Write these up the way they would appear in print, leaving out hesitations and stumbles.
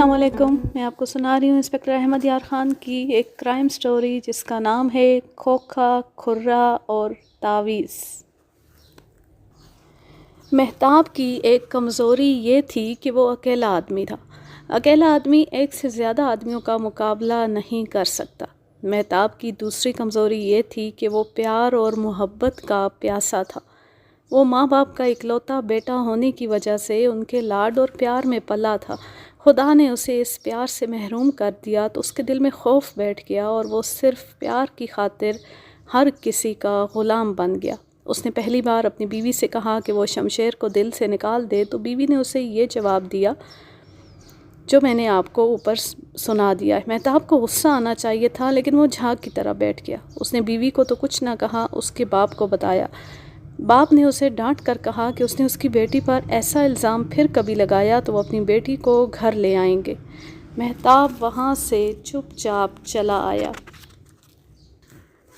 السلام علیکم. میں آپ کو سنا رہی ہوں انسپکٹر احمد یار خان کی ایک کرائم سٹوری جس کا نام ہے کھوکھا، کھرا اور تعویذ. مہتاب کی ایک کمزوری یہ تھی کہ وہ اکیلا آدمی تھا. اکیلا آدمی ایک سے زیادہ آدمیوں کا مقابلہ نہیں کر سکتا. مہتاب کی دوسری کمزوری یہ تھی کہ وہ پیار اور محبت کا پیاسا تھا. وہ ماں باپ کا اکلوتا بیٹا ہونے کی وجہ سے ان کے لاڈ اور پیار میں پلا تھا. خدا نے اسے اس پیار سے محروم کر دیا تو اس کے دل میں خوف بیٹھ گیا اور وہ صرف پیار کی خاطر ہر کسی کا غلام بن گیا. اس نے پہلی بار اپنی بیوی سے کہا کہ وہ شمشیر کو دل سے نکال دے تو بیوی نے اسے یہ جواب دیا جو میں نے آپ کو اوپر سنا دیا ہے. مہتاب کو غصہ آنا چاہیے تھا لیکن وہ جھاگ کی طرح بیٹھ گیا. اس نے بیوی کو تو کچھ نہ کہا، اس کے باپ کو بتایا. باپ نے اسے ڈانٹ کر کہا کہ اس نے اس کی بیٹی پر ایسا الزام پھر کبھی لگایا تو وہ اپنی بیٹی کو گھر لے آئیں گے. مہتاب وہاں سے چپ چاپ چلا آیا.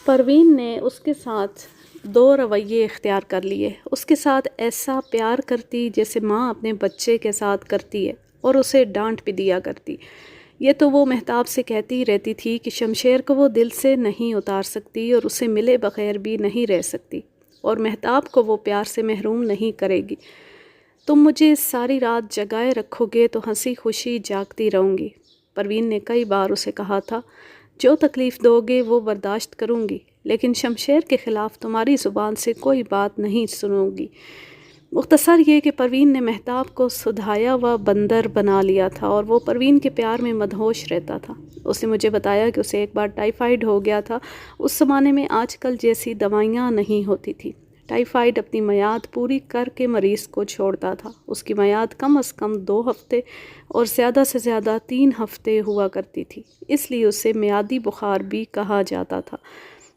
پروین نے اس کے ساتھ دو رویے اختیار کر لیے. اس کے ساتھ ایسا پیار کرتی جیسے ماں اپنے بچے کے ساتھ کرتی ہے اور اسے ڈانٹ بھی دیا کرتی. یہ تو وہ مہتاب سے کہتی رہتی تھی کہ شمشیر کو وہ دل سے نہیں اتار سکتی اور اسے ملے بغیر بھی نہیں رہ سکتی اور مہتاب کو وہ پیار سے محروم نہیں کرے گی. تم مجھے ساری رات جگائے رکھو گے تو ہنسی خوشی جاگتی رہوں گی. پروین نے کئی بار اسے کہا تھا جو تکلیف دو گے وہ برداشت کروں گی لیکن شمشیر کے خلاف تمہاری زبان سے کوئی بات نہیں سنوں گی. مختصر یہ کہ پروین نے مہتاب کو سدھایا ہوا بندر بنا لیا تھا اور وہ پروین کے پیار میں مدہوش رہتا تھا. اس نے مجھے بتایا کہ اسے ایک بار ٹائیفائیڈ ہو گیا تھا. اس زمانے میں آج کل جیسی دوائیاں نہیں ہوتی تھی. ٹائیفائیڈ اپنی میعاد پوری کر کے مریض کو چھوڑتا تھا. اس کی میعاد کم از کم 2 ہفتے اور زیادہ سے زیادہ 3 ہفتے ہوا کرتی تھی، اس لیے اسے میعادی بخار بھی کہا جاتا تھا.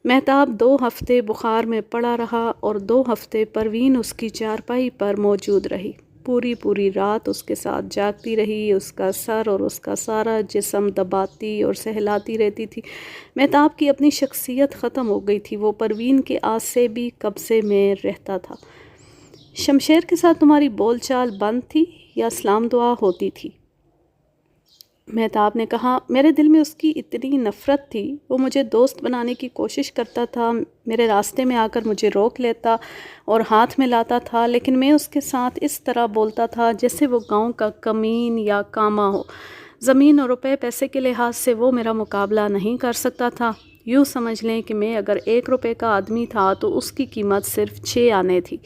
مہتاب 2 ہفتے بخار میں پڑا رہا اور 2 ہفتے پروین اس کی چارپائی پر موجود رہی. پوری رات اس کے ساتھ جاگتی رہی. اس کا سر اور اس کا سارا جسم دباتی اور سہلاتی رہتی تھی. مہتاب کی اپنی شخصیت ختم ہو گئی تھی. وہ پروین کے آج بھی قبضے میں رہتا تھا. شمشیر کے ساتھ تمہاری بول چال بند تھی یا سلام دعا ہوتی تھی؟ مہتاب نے کہا میرے دل میں اس کی اتنی نفرت تھی. وہ مجھے دوست بنانے کی کوشش کرتا تھا، میرے راستے میں آ کر مجھے روک لیتا اور ہاتھ میں لاتا تھا لیکن میں اس کے ساتھ اس طرح بولتا تھا جیسے وہ گاؤں کا کمین یا کاما ہو. زمین اور روپے پیسے کے لحاظ سے وہ میرا مقابلہ نہیں کر سکتا تھا. یوں سمجھ لیں کہ میں اگر 1 روپے کا آدمی تھا تو اس کی قیمت صرف 6 آنے تھی.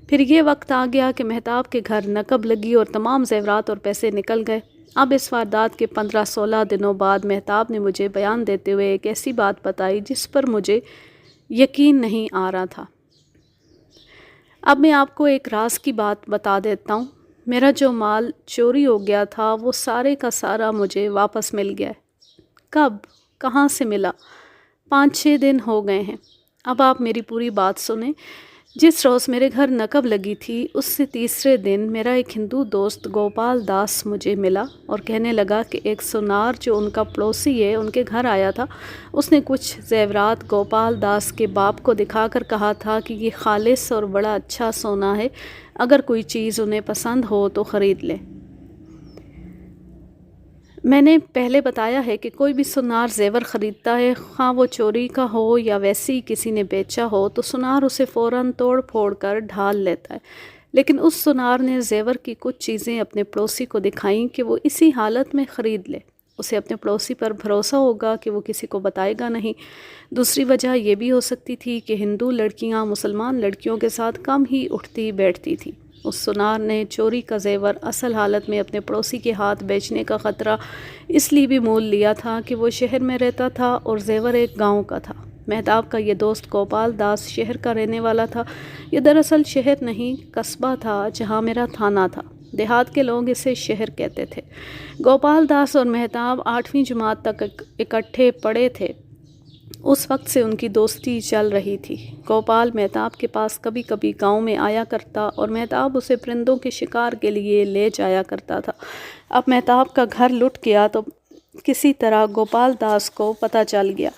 پھر یہ وقت آ گیا کہ مہتاب کے گھر نقب لگی اور تمام زیورات اور پیسے نکل گئے. اب اس واردات کے 15-16 دنوں بعد مہتاب نے مجھے بیان دیتے ہوئے ایک ایسی بات بتائی جس پر مجھے یقین نہیں آ رہا تھا. اب میں آپ کو ایک راز کی بات بتا دیتا ہوں. میرا جو مال چوری ہو گیا تھا وہ سارے کا سارا مجھے واپس مل گیا ہے. کب؟ کہاں سے ملا؟ 5-6 دن ہو گئے ہیں. اب آپ میری پوری بات سنیں. جس روز میرے گھر نقب لگی تھی اس سے تیسرے دن میرا ایک ہندو دوست گوپال داس مجھے ملا اور کہنے لگا کہ ایک سونار جو ان کا پڑوسی ہے ان کے گھر آیا تھا. اس نے کچھ زیورات گوپال داس کے باپ کو دکھا کر کہا تھا کہ یہ خالص اور بڑا اچھا سونا ہے، اگر کوئی چیز انہیں پسند ہو تو خرید لیں. میں نے پہلے بتایا ہے کہ کوئی بھی سونار زیور خریدتا ہے، خواہ وہ چوری کا ہو یا ویسے ہی کسی نے بیچا ہو، تو سونار اسے فوراً توڑ پھوڑ کر ڈھال لیتا ہے. لیکن اس سونار نے زیور کی کچھ چیزیں اپنے پڑوسی کو دکھائیں کہ وہ اسی حالت میں خرید لے. اسے اپنے پڑوسی پر بھروسہ ہوگا کہ وہ کسی کو بتائے گا نہیں. دوسری وجہ یہ بھی ہو سکتی تھی کہ ہندو لڑکیاں مسلمان لڑکیوں کے ساتھ کم ہی اٹھتی بیٹھتی تھیں. اس سونار نے چوری کا زیور اصل حالت میں اپنے پڑوسی کے ہاتھ بیچنے کا خطرہ اس لیے بھی مول لیا تھا کہ وہ شہر میں رہتا تھا اور زیور ایک گاؤں کا تھا. مہتاب کا یہ دوست گوپال داس شہر کا رہنے والا تھا. یہ دراصل شہر نہیں قصبہ تھا جہاں میرا تھانہ تھا. دیہات کے لوگ اسے شہر کہتے تھے. گوپال داس اور مہتاب 8ویں جماعت تک اکٹھے پڑھے تھے. اس وقت سے ان کی دوستی چل رہی تھی. گوپال مہتاب کے پاس کبھی کبھی گاؤں میں آیا کرتا اور مہتاب اسے پرندوں کے شکار کے لیے لے جایا کرتا تھا. اب مہتاب کا گھر لٹ گیا تو کسی طرح گوپال داس کو پتہ چل گیا.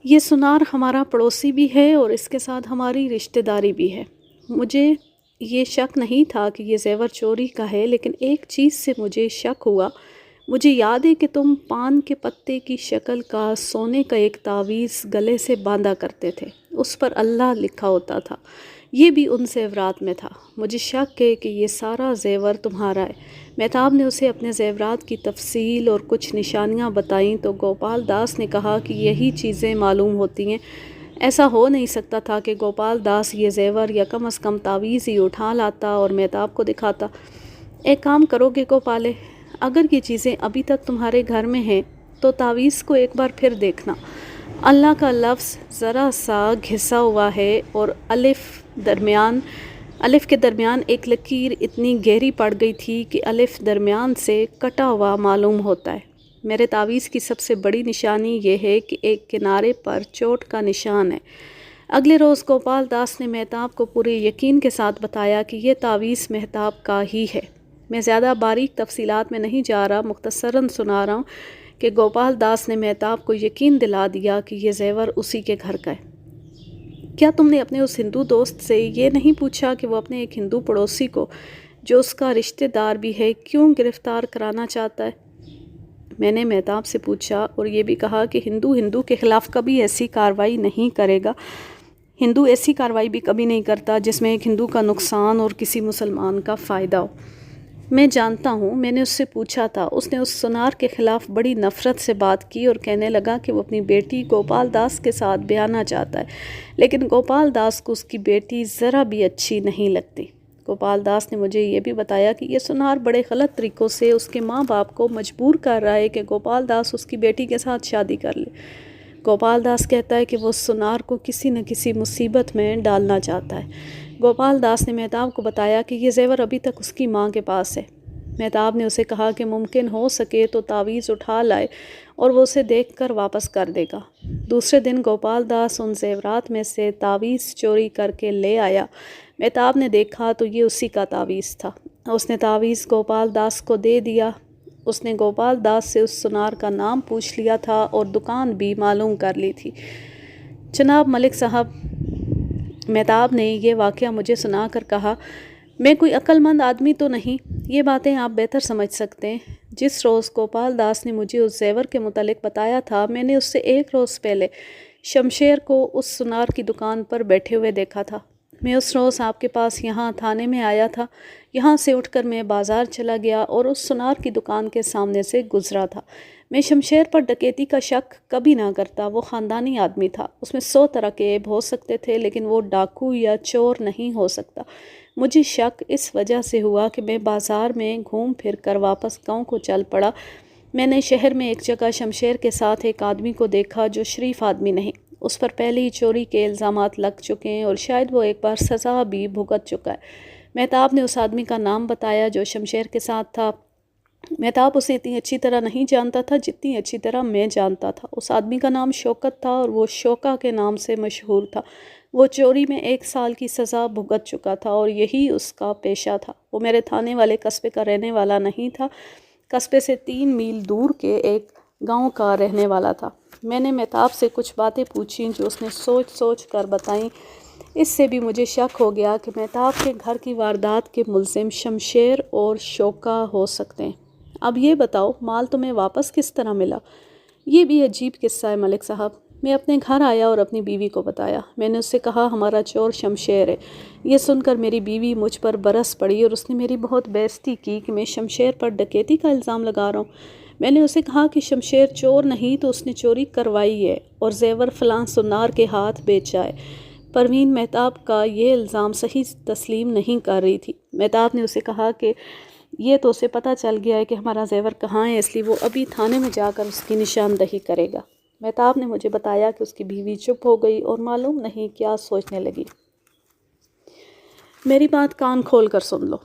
یہ سونار ہمارا پڑوسی بھی ہے اور اس کے ساتھ ہماری رشتہ داری بھی ہے. مجھے یہ شک نہیں تھا کہ یہ زیور چوری کا ہے، لیکن ایک چیز سے مجھے شک ہوا۔ مجھے یاد ہے کہ تم پان کے پتے کی شکل کا سونے کا ایک تعویذ گلے سے باندھا کرتے تھے، اس پر اللہ لکھا ہوتا تھا، یہ بھی ان زیورات میں تھا۔ مجھے شک ہے کہ یہ سارا زیور تمہارا ہے۔ مہتاب نے اسے اپنے زیورات کی تفصیل اور کچھ نشانیاں بتائیں تو گوپال داس نے کہا کہ یہی چیزیں معلوم ہوتی ہیں۔ ایسا ہو نہیں سکتا تھا کہ گوپال داس یہ زیور یا کم از کم تعویذ ہی اٹھا لاتا اور مہتاب کو دکھاتا۔ ایک کام کرو گے گوپالے، اگر یہ چیزیں ابھی تک تمہارے گھر میں ہیں تو تعویذ کو ایک بار پھر دیکھنا۔ اللہ کا لفظ ذرا سا گھسا ہوا ہے اور الف کے درمیان ایک لکیر اتنی گہری پڑ گئی تھی کہ الف درمیان سے کٹا ہوا معلوم ہوتا ہے۔ میرے تعویذ کی سب سے بڑی نشانی یہ ہے کہ ایک کنارے پر چوٹ کا نشان ہے۔ اگلے روز گوپال داس نے مہتاب کو پورے یقین کے ساتھ بتایا کہ یہ تعویذ مہتاب کا ہی ہے۔ میں زیادہ باریک تفصیلات میں نہیں جا رہا، مختصراً سنا رہا ہوں کہ گوپال داس نے مہتاب کو یقین دلا دیا کہ یہ زیور اسی کے گھر کا ہے۔ کیا تم نے اپنے اس ہندو دوست سے یہ نہیں پوچھا کہ وہ اپنے ایک ہندو پڑوسی کو، جو اس کا رشتہ دار بھی ہے، کیوں گرفتار کرانا چاہتا ہے؟ میں نے مہتاب سے پوچھا اور یہ بھی کہا کہ ہندو کے خلاف کبھی ایسی کارروائی نہیں کرے گا۔ ہندو ایسی کارروائی بھی کبھی نہیں کرتا جس میں ایک ہندو کا نقصان اور کسی مسلمان کا فائدہ ہو۔ میں جانتا ہوں، میں نے اس سے پوچھا تھا۔ اس نے اس سونار کے خلاف بڑی نفرت سے بات کی اور کہنے لگا کہ وہ اپنی بیٹی گوپال داس کے ساتھ بیانا چاہتا ہے، لیکن گوپال داس کو اس کی بیٹی ذرا بھی اچھی نہیں لگتی۔ گوپال داس نے مجھے یہ بھی بتایا کہ یہ سونار بڑے غلط طریقوں سے اس کے ماں باپ کو مجبور کر رہا ہے کہ گوپال داس اس کی بیٹی کے ساتھ شادی کر لے۔ گوپال داس کہتا ہے کہ وہ سونار کو کسی نہ کسی مصیبت میں ڈالنا چاہتا ہے۔ گوپال داس نے مہتاب کو بتایا کہ یہ زیور ابھی تک اس کی ماں کے پاس ہے۔ مہتاب نے اسے کہا کہ ممکن ہو سکے تو تعویذ اٹھا لائے اور وہ اسے دیکھ کر واپس کر دے گا۔ دوسرے دن گوپال داس ان زیورات میں سے تعویذ چوری کر کے لے آیا۔ مہتاب نے دیکھا تو یہ اسی کا تعویذ تھا۔ اس نے تعویذ گوپال داس کو دے دیا۔ اس نے گوپال داس سے اس سونار کا نام پوچھ لیا تھا اور دکان بھی معلوم کر لی تھی۔ جناب ملک صاحب، مہتاب نے یہ واقعہ مجھے سنا کر کہا، میں کوئی عقل مند آدمی تو نہیں، یہ باتیں آپ بہتر سمجھ سکتے ہیں۔ جس روز گوپال داس نے مجھے اس زیور کے متعلق بتایا تھا، میں نے اس سے ایک روز پہلے شمشیر کو اس سونار کی دکان پر بیٹھے ہوئے دیکھا تھا۔ میں اس روز آپ کے پاس یہاں تھانے میں آیا تھا۔ یہاں سے اٹھ کر میں بازار چلا گیا اور اس سونار کی دکان کے سامنے سے گزرا تھا۔ میں شمشیر پر ڈکیتی کا شک کبھی نہ کرتا، وہ خاندانی آدمی تھا، اس میں 100 طرح کے عیب ہو سکتے تھے، لیکن وہ ڈاکو یا چور نہیں ہو سکتا۔ مجھے شک اس وجہ سے ہوا کہ میں بازار میں گھوم پھر کر واپس گاؤں کو چل پڑا۔ میں نے شہر میں ایک جگہ شمشیر کے ساتھ ایک آدمی کو دیکھا جو شریف آدمی نہیں، اس پر پہلے ہی چوری کے الزامات لگ چکے ہیں اور شاید وہ ایک بار سزا بھی بھگت چکا ہے۔ مہتاب نے اس آدمی کا نام بتایا جو شمشیر کے ساتھ تھا۔ مہتاب اسے اتنی اچھی طرح نہیں جانتا تھا جتنی اچھی طرح میں جانتا تھا۔ اس آدمی کا نام شوکت تھا اور وہ شوکا کے نام سے مشہور تھا۔ وہ چوری میں 1 سال کی سزا بھگت چکا تھا اور یہی اس کا پیشہ تھا۔ وہ میرے تھانے والے قصبے کا رہنے والا نہیں تھا، قصبے سے 3 میل دور کے ایک گاؤں کا رہنے والا تھا۔ میں نے مہتاب سے کچھ باتیں پوچھیں جو اس نے سوچ کر بتائیں۔ اس سے بھی مجھے شک ہو گیا کہ مہتاب کے گھر کی واردات کے ملزم شمشیر اور شوکا ہو سکتے ہیں۔ اب یہ بتاؤ، مال تمہیں واپس کس طرح ملا؟ یہ بھی عجیب قصہ ہے ملک صاحب۔ میں اپنے گھر آیا اور اپنی بیوی کو بتایا۔ میں نے اس سے کہا ہمارا چور شمشیر ہے۔ یہ سن کر میری بیوی مجھ پر برس پڑی اور اس نے میری بہت بےعزتی کی کہ میں شمشیر پر ڈکیتی کا الزام لگا رہا ہوں۔ میں نے اسے کہا کہ شمشیر چور نہیں تو اس نے چوری کروائی ہے اور زیور فلاں سونار کے ہاتھ بیچا ہے۔ پروین مہتاب کا یہ الزام صحیح تسلیم نہیں کر رہی تھی۔ مہتاب نے اسے کہا کہ یہ تو اسے پتہ چل گیا ہے کہ ہمارا زیور کہاں ہے، اس لیے وہ ابھی تھانے میں جا کر اس کی نشاندہی کرے گا۔ مہتاب نے مجھے بتایا کہ اس کی بیوی چپ ہو گئی اور معلوم نہیں کیا سوچنے لگی۔ میری بات کان کھول کر سن لو،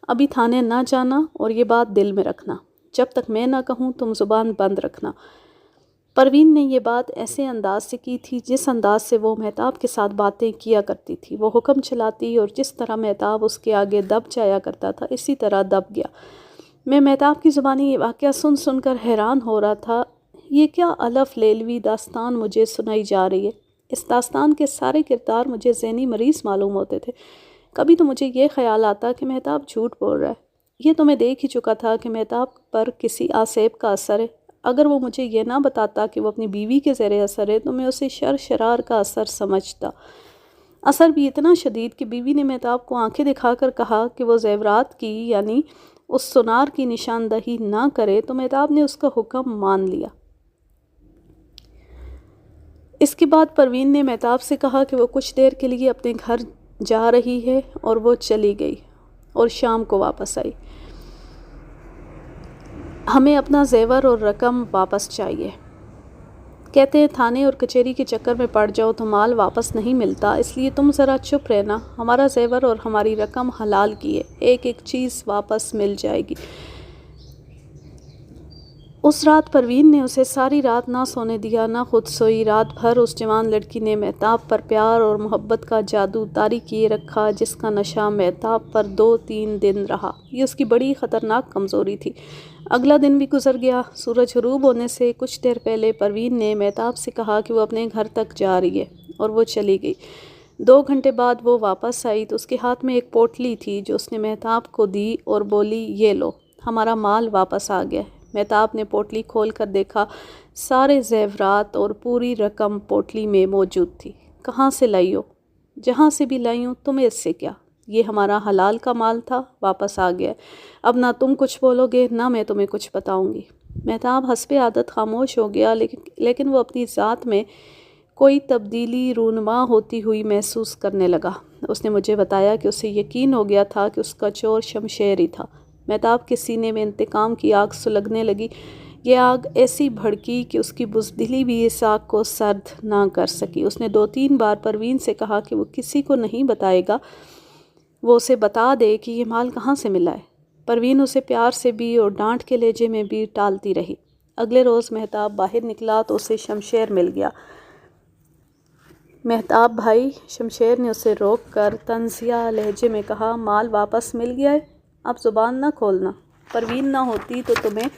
ابھی تھانے نہ جانا اور یہ بات دل میں رکھنا، جب تک میں نہ کہوں تم زبان بند رکھنا۔ پروین نے یہ بات ایسے انداز سے کی تھی جس انداز سے وہ مہتاب کے ساتھ باتیں کیا کرتی تھی۔ وہ حکم چلاتی اور جس طرح مہتاب اس کے آگے دب جایا کرتا تھا اسی طرح دب گیا۔ میں مہتاب کی زبانی یہ واقعہ سن کر حیران ہو رہا تھا۔ یہ کیا الف لیلوی داستان مجھے سنائی جا رہی ہے؟ اس داستان کے سارے کردار مجھے ذہنی مریض معلوم ہوتے تھے۔ کبھی تو مجھے یہ خیال آتا کہ مہتاب جھوٹ بول رہا ہے۔ یہ تو میں دیکھ ہی چکا تھا کہ مہتاب پر کسی آسیب کا اثر ہے۔ اگر وہ مجھے یہ نہ بتاتا کہ وہ اپنی بیوی کے زیر اثر ہے تو میں اسے شرار کا اثر سمجھتا۔ اثر بھی اتنا شدید کہ بیوی نے مہتاب کو آنکھیں دکھا کر کہا کہ وہ زیورات کی یعنی اس سونار کی نشاندہی نہ کرے تو مہتاب نے اس کا حکم مان لیا۔ اس کے بعد پروین نے مہتاب سے کہا کہ وہ کچھ دیر کے لیے اپنے گھر جا رہی ہے اور وہ چلی گئی اور شام کو واپس آئی۔ ہمیں اپنا زیور اور رقم واپس چاہیے۔ کہتے ہیں تھانے اور کچہری کے چکر میں پڑ جاؤ تو مال واپس نہیں ملتا، اس لیے تم ذرا چپ رہنا۔ ہمارا زیور اور ہماری رقم حلال کی ہے، ایک ایک چیز واپس مل جائے گی۔ اس رات پروین نے اسے ساری رات نہ سونے دیا، نہ خود سوئی۔ رات بھر اس جوان لڑکی نے مہتاب پر پیار اور محبت کا جادو طاری کیے رکھا، جس کا نشہ مہتاب پر 2-3 دن رہا۔ یہ اس کی بڑی خطرناک کمزوری تھی۔ اگلا دن بھی گزر گیا۔ سورج غروب ہونے سے کچھ دیر پہلے پروین نے مہتاب سے کہا کہ وہ اپنے گھر تک جا رہی ہے اور وہ چلی گئی۔ 2 گھنٹے بعد وہ واپس آئی تو اس کے ہاتھ میں ایک پوٹلی تھی جو اس نے مہتاب کو دی اور بولی، یہ لو، ہمارا مال واپس آ گیا ہے۔ مہتاب نے پوٹلی کھول کر دیکھا، سارے زیورات اور پوری رقم پوٹلی میں موجود تھی۔ کہاں سے لائی ہو؟ جہاں سے بھی لائی ہوں، تمہیں اس سے کیا؟ یہ ہمارا حلال کا مال تھا، واپس آ گیا۔ اب نہ تم کچھ بولو گے نہ میں تمہیں کچھ بتاؤں گی۔ مہتاب حسب عادت خاموش ہو گیا، لیکن وہ اپنی ذات میں کوئی تبدیلی رونما ہوتی ہوئی محسوس کرنے لگا۔ اس نے مجھے بتایا کہ اسے یقین ہو گیا تھا کہ اس کا چور شمشیر ہی تھا۔ مہتاب کے سینے میں انتقام کی آگ سلگنے لگی۔ یہ آگ ایسی بھڑکی کہ اس کی بزدلی بھی اس آگ کو سرد نہ کر سکی۔ اس نے 2-3 بار پروین سے کہا کہ وہ کسی کو نہیں بتائے گا، وہ اسے بتا دے کہ یہ مال کہاں سے ملا ہے۔ پروین اسے پیار سے بھی اور ڈانٹ کے لہجے میں بھی ٹالتی رہی۔ اگلے روز مہتاب باہر نکلا تو اسے شمشیر مل گیا۔ مہتاب بھائی، شمشیر نے اسے روک کر طنزیہ لہجے میں کہا، مال واپس مل گیا ہے، اب زبان نہ کھولنا۔ پروین نہ ہوتی تو تمہیں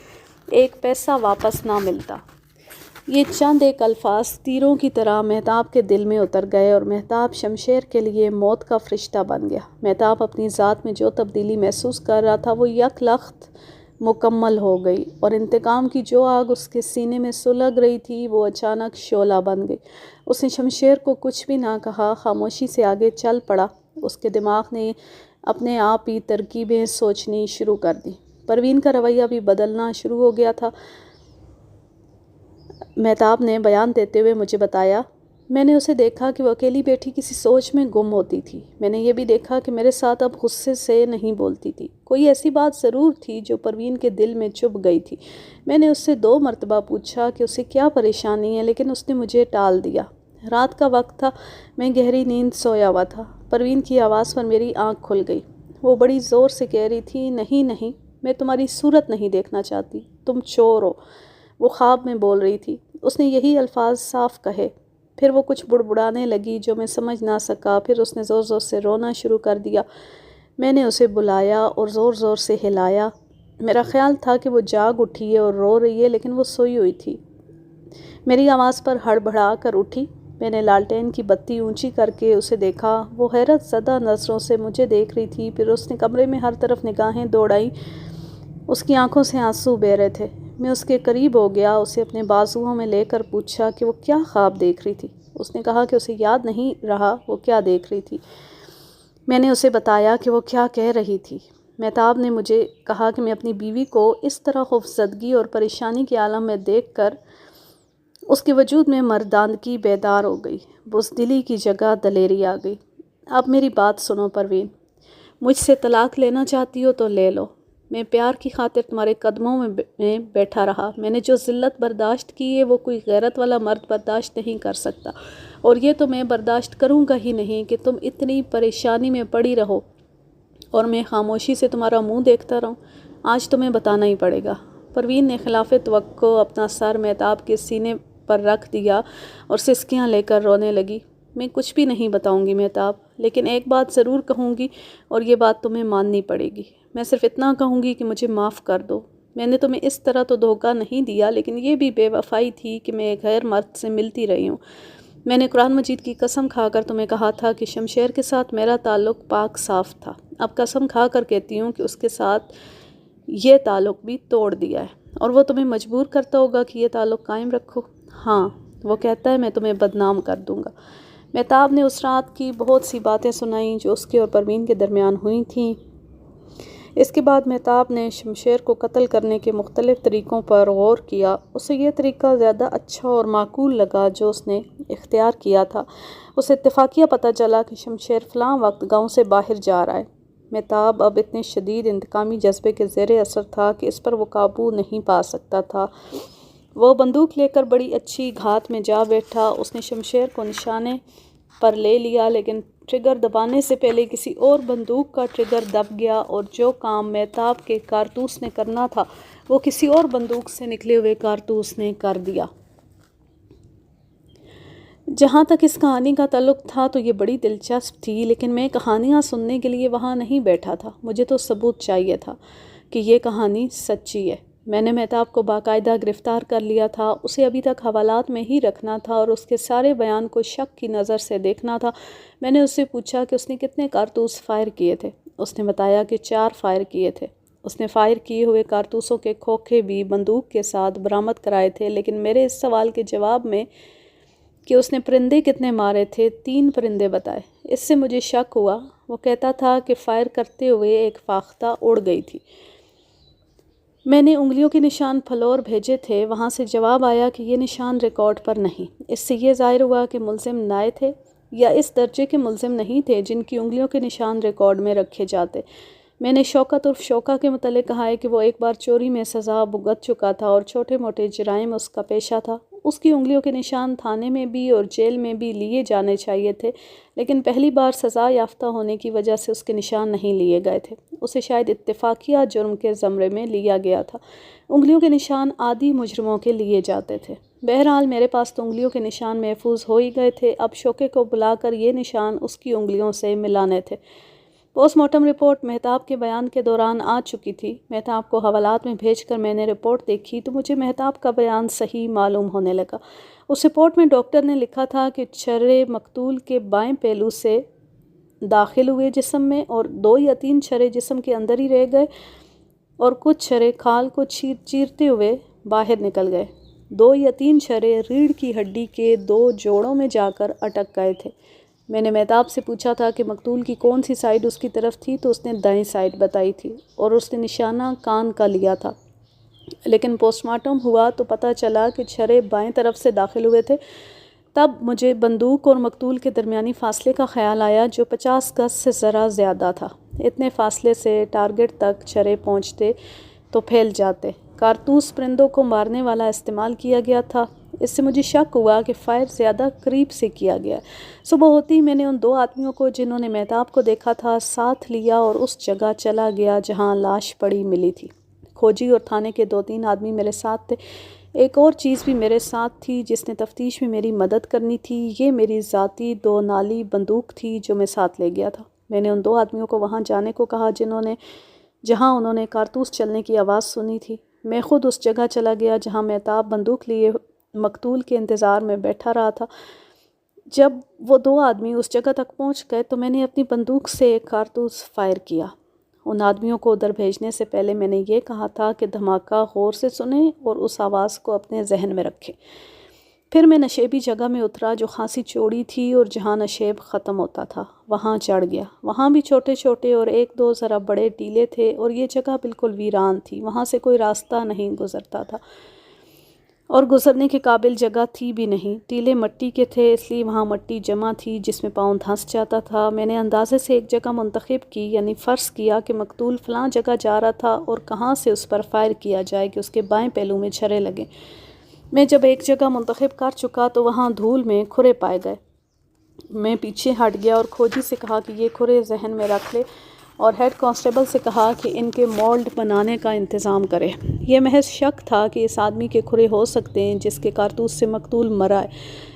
1 پیسہ واپس نہ ملتا۔ یہ چند ایک الفاظ تیروں کی طرح مہتاب کے دل میں اتر گئے اور مہتاب شمشیر کے لیے موت کا فرشتہ بن گیا۔ مہتاب اپنی ذات میں جو تبدیلی محسوس کر رہا تھا وہ یک لخت مکمل ہو گئی اور انتقام کی جو آگ اس کے سینے میں سلگ رہی تھی وہ اچانک شعلہ بن گئی۔ اس نے شمشیر کو کچھ بھی نہ کہا، خاموشی سے آگے چل پڑا۔ اس کے دماغ نے اپنے آپ ہی ترکیبیں سوچنی شروع کر دی۔ پروین کا رویہ بھی بدلنا شروع ہو گیا تھا۔ مہتاب نے بیان دیتے ہوئے مجھے بتایا، میں نے اسے دیکھا کہ وہ اکیلی بیٹھی کسی سوچ میں گم ہوتی تھی۔ میں نے یہ بھی دیکھا کہ میرے ساتھ اب غصے سے نہیں بولتی تھی۔ کوئی ایسی بات ضرور تھی جو پروین کے دل میں چبھ گئی تھی۔ میں نے اس سے 2 مرتبہ پوچھا کہ اسے کیا پریشانی ہے، لیکن اس نے مجھے ٹال دیا۔ رات کا وقت تھا، میں گہری نیند سویا ہوا تھا۔ پروین کی آواز پر میری آنکھ کھل گئی۔ وہ بڑی زور سے کہہ رہی تھی، نہیں نہیں، میں تمہاری صورت نہیں دیکھنا چاہتی، تم چور ہو۔ وہ خواب میں بول رہی تھی۔ اس نے یہی الفاظ صاف کہے۔ پھر وہ کچھ بڑبڑانے لگی جو میں سمجھ نہ سکا۔ پھر اس نے زور زور سے رونا شروع کر دیا۔ میں نے اسے بلایا اور زور زور سے ہلایا۔ میرا خیال تھا کہ وہ جاگ اٹھی ہے اور رو رہی ہے، لیکن وہ سوئی ہوئی تھی۔ میری آواز پر ہڑبڑا کر اٹھی۔ میں نے لالٹین کی بتی اونچی کر کے اسے دیکھا۔ وہ حیرت زدہ نظروں سے مجھے دیکھ رہی تھی۔ پھر اس نے کمرے میں ہر طرف نگاہیں دوڑائیں۔ اس کی آنکھوں سے آنسو بہہ رہے تھے۔ میں اس کے قریب ہو گیا، اسے اپنے بازوؤں میں لے کر پوچھا کہ وہ کیا خواب دیکھ رہی تھی۔ اس نے کہا کہ اسے یاد نہیں رہا وہ کیا دیکھ رہی تھی۔ میں نے اسے بتایا کہ وہ کیا کہہ رہی تھی۔ مہتاب نے مجھے کہا کہ میں اپنی بیوی کو اس طرح خوفزدگی اور پریشانی کے عالم میں دیکھ کر اس کے وجود میں مردانگی بیدار ہو گئی۔ بزدلی کی جگہ دلیری آ گئی۔ اب میری بات سنو پروین، مجھ سے طلاق لینا چاہتی ہو تو لے لو۔ میں پیار کی خاطر تمہارے قدموں میں بیٹھا رہا۔ میں نے جو ذلت برداشت کی ہے وہ کوئی غیرت والا مرد برداشت نہیں کر سکتا، اور یہ تو میں برداشت کروں گا ہی نہیں کہ تم اتنی پریشانی میں پڑی رہو اور میں خاموشی سے تمہارا منہ دیکھتا رہوں۔ آج تمہیں بتانا ہی پڑے گا۔ پروین نے خلاف توقع اپنا سر مہتاب کے سینے پر رکھ دیا اور سسکیاں لے کر رونے لگی۔ میں کچھ بھی نہیں بتاؤں گی مہتاب، لیکن ایک بات ضرور کہوں گی اور یہ بات تمہیں ماننی پڑے گی۔ میں صرف اتنا کہوں گی کہ مجھے معاف کر دو۔ میں نے تمہیں اس طرح تو دھوکہ نہیں دیا، لیکن یہ بھی بے وفائی تھی کہ میں ایک غیر مرد سے ملتی رہی ہوں۔ میں نے قرآن مجید کی قسم کھا کر تمہیں کہا تھا کہ شمشیر کے ساتھ میرا تعلق پاک صاف تھا، اب قسم کھا کر کہتی ہوں کہ اس کے ساتھ یہ تعلق بھی توڑ دیا ہے، اور وہ تمہیں مجبور کرتا ہوگا کہ یہ تعلق قائم رکھو۔ ہاں، وہ کہتا ہے میں تمہیں بدنام کر دوں گا۔ مہتاب نے اس رات کی بہت سی باتیں سنائیں جو اس کے اور پروین کے درمیان ہوئی تھیں۔ اس کے بعد مہتاب نے شمشیر کو قتل کرنے کے مختلف طریقوں پر غور کیا۔ اسے یہ طریقہ زیادہ اچھا اور معقول لگا جو اس نے اختیار کیا تھا۔ اسے اتفاقیہ پتہ چلا کہ شمشیر فلاں وقت گاؤں سے باہر جا رہا ہے۔ مہتاب اب اتنے شدید انتقامی جذبے کے زیر اثر تھا کہ اس پر وہ قابو نہیں پا سکتا تھا۔ وہ بندوق لے کر بڑی اچھی گھات میں جا بیٹھا۔ اس نے شمشیر کو نشانے پر لے لیا، لیکن ٹریگر دبانے سے پہلے کسی اور بندوق کا ٹریگر دب گیا، اور جو کام مہتاب کے کارتوس نے کرنا تھا وہ کسی اور بندوق سے نکلے ہوئے کارتوس نے کر دیا۔ جہاں تک اس کہانی کا تعلق تھا تو یہ بڑی دلچسپ تھی، لیکن میں کہانیاں سننے کے لیے وہاں نہیں بیٹھا تھا۔ مجھے تو ثبوت چاہیے تھا کہ یہ کہانی سچی ہے۔ میں نے مہتاب کو باقاعدہ گرفتار کر لیا تھا، اسے ابھی تک حوالات میں ہی رکھنا تھا اور اس کے سارے بیان کو شک کی نظر سے دیکھنا تھا۔ میں نے اس سے پوچھا کہ اس نے کتنے کارتوس فائر کیے تھے۔ اس نے بتایا کہ 4 فائر کیے تھے۔ اس نے فائر کیے ہوئے کارتوسوں کے کھوکھے بھی بندوق کے ساتھ برآمد کرائے تھے، لیکن میرے اس سوال کے جواب میں کہ اس نے پرندے کتنے مارے تھے، 3 پرندے بتائے۔ اس سے مجھے شک ہوا۔ وہ کہتا تھا کہ فائر کرتے ہوئے ایک فاختہ اڑ گئی تھی۔ میں نے انگلیوں کے نشان فلور بھیجے تھے، وہاں سے جواب آیا کہ یہ نشان ریکارڈ پر نہیں۔ اس سے یہ ظاہر ہوا کہ ملزم نئے تھے یا اس درجے کے ملزم نہیں تھے جن کی انگلیوں کے نشان ریکارڈ میں رکھے جاتے۔ میں نے شوکت عرف شوکا کے متعلق کہا ہے کہ وہ ایک بار چوری میں سزا بھگت چکا تھا اور چھوٹے موٹے جرائم اس کا پیشہ تھا۔ اس کی انگلیوں کے نشان تھانے میں بھی اور جیل میں بھی لیے جانے چاہیے تھے، لیکن پہلی بار سزا یافتہ ہونے کی وجہ سے اس کے نشان نہیں لیے گئے تھے۔ اسے شاید اتفاقیہ جرم کے زمرے میں لیا گیا تھا۔ انگلیوں کے نشان عادی مجرموں کے لیے جاتے تھے۔ بہرحال میرے پاس تو انگلیوں کے نشان محفوظ ہو ہی گئے تھے، اب شوکے کو بلا کر یہ نشان اس کی انگلیوں سے ملانے تھے۔ پوسٹ مارٹم رپورٹ مہتاب کے بیان کے دوران آ چکی تھی۔ مہتاب کو حوالات میں بھیج کر میں نے رپورٹ دیکھی تو مجھے مہتاب کا بیان صحیح معلوم ہونے لگا۔ اس رپورٹ میں ڈاکٹر نے لکھا تھا کہ چھرے مقتول کے بائیں پہلو سے داخل ہوئے جسم میں، اور 2 یا 3 چھرے جسم کے اندر ہی رہ گئے، اور کچھ چھرے کھال کو چیرتے ہوئے باہر نکل گئے۔ 2 یا 3 چھرے ریڑھ کی ہڈی کے 2 جوڑوں میں جا کر اٹک گئے تھے۔ میں نے مہتاب سے پوچھا تھا کہ مقتول کی کون سی سائیڈ اس کی طرف تھی تو اس نے دائیں سائیڈ بتائی تھی، اور اس نے نشانہ کان کا لیا تھا، لیکن پوسٹ مارٹم ہوا تو پتہ چلا کہ چھرے بائیں طرف سے داخل ہوئے تھے۔ تب مجھے بندوق اور مقتول کے درمیانی فاصلے کا خیال آیا جو 50 گز سے ذرا زیادہ تھا۔ اتنے فاصلے سے ٹارگٹ تک چھرے پہنچتے تو پھیل جاتے۔ کارتوس پرندوں کو مارنے والا استعمال کیا گیا تھا۔ اس سے مجھے شک ہوا کہ فائر زیادہ قریب سے کیا گیا۔ صبح ہوتی میں نے ان 2 آدمیوں کو جنہوں نے مہتاب کو دیکھا تھا ساتھ لیا اور اس جگہ چلا گیا جہاں لاش پڑی ملی تھی۔ کھوجی اور تھانے کے 2-3 آدمی میرے ساتھ تھے۔ ایک اور چیز بھی میرے ساتھ تھی جس نے تفتیش میں میری مدد کرنی تھی۔ یہ میری ذاتی 2 نالی بندوق تھی جو میں ساتھ لے گیا تھا۔ میں نے ان 2 آدمیوں کو وہاں جانے کو کہا جہاں انہوں نے کارتوس چلنے کی آواز سنی تھی۔ میں خود اس جگہ چلا گیا جہاں مہتاب بندوق لیے مقتول کے انتظار میں بیٹھا رہا تھا۔ جب وہ 2 آدمی اس جگہ تک پہنچ گئے تو میں نے اپنی بندوق سے ایک کارتوس فائر کیا۔ ان آدمیوں کو ادھر بھیجنے سے پہلے میں نے یہ کہا تھا کہ دھماکہ غور سے سنیں اور اس آواز کو اپنے ذہن میں رکھیں۔ پھر میں نشیبی جگہ میں اترا جو خاصی چوڑی تھی اور جہاں نشیب ختم ہوتا تھا، وہاں چڑھ گیا۔ وہاں بھی چھوٹے چھوٹے اور 1-2 ذرا بڑے ٹیلے تھے اور یہ جگہ بالکل ویران تھی، وہاں سے کوئی راستہ نہیں گزرتا تھا اور گزرنے کے قابل جگہ تھی بھی نہیں۔ ٹیلے مٹی کے تھے، اس لیے وہاں مٹی جمع تھی جس میں پاؤں دھنس جاتا تھا۔ میں نے اندازے سے ایک جگہ منتخب کی، یعنی فرض کیا کہ مقتول فلاں جگہ جا رہا تھا اور کہاں سے اس پر فائر کیا جائے کہ اس کے بائیں پہلو میں چھرے لگیں۔ میں جب ایک جگہ منتخب کر چکا تو وہاں دھول میں کھرے پائے گئے۔ میں پیچھے ہٹ گیا اور کھوجی سے کہا کہ یہ کھرے ذہن میں رکھ لے، اور ہیڈ کانسٹیبل سے کہا کہ ان کے مولڈ بنانے کا انتظام کرے۔ یہ محض شک تھا کہ اس آدمی کے کھرے ہو سکتے ہیں جس کے کارتوس سے مقتول مرا ہے۔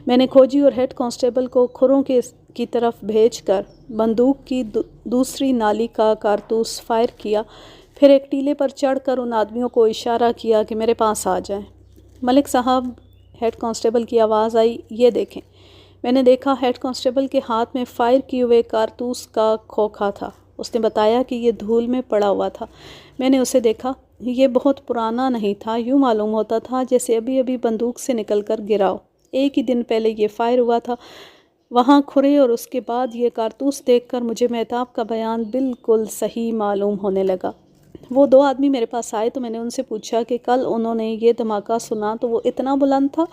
میں نے کھوجی اور ہیڈ کانسٹیبل کو کھروں کی طرف بھیج کر بندوق کی دوسری نالی کا کارتوس فائر کیا، پھر ایک ٹیلے پر چڑھ کر ان آدمیوں کو اشارہ کیا کہ میرے پاس آ جائیں۔ ملک صاحب، ہیڈ کانسٹیبل کی آواز آئی، یہ دیکھیں۔ میں نے دیکھا ہیڈ کانسٹیبل کے ہاتھ میں فائر کیے ہوئے کارتوس کا کھوکھا تھا۔ اس نے بتایا کہ یہ دھول میں پڑا ہوا تھا۔ میں نے اسے دیکھا، یہ بہت پرانا نہیں تھا، یوں معلوم ہوتا تھا جیسے ابھی ابھی بندوق سے نکل کر گرا ہو۔ ایک ہی دن پہلے یہ فائر ہوا تھا وہاں کھرے، اور اس کے بعد یہ کارتوس دیکھ کر مجھے مہتاب کا بیان بالکل صحیح معلوم ہونے لگا۔ وہ دو آدمی میرے پاس آئے تو میں نے ان سے پوچھا کہ کل انہوں نے یہ دھماکہ سنا تو وہ اتنا بلند تھا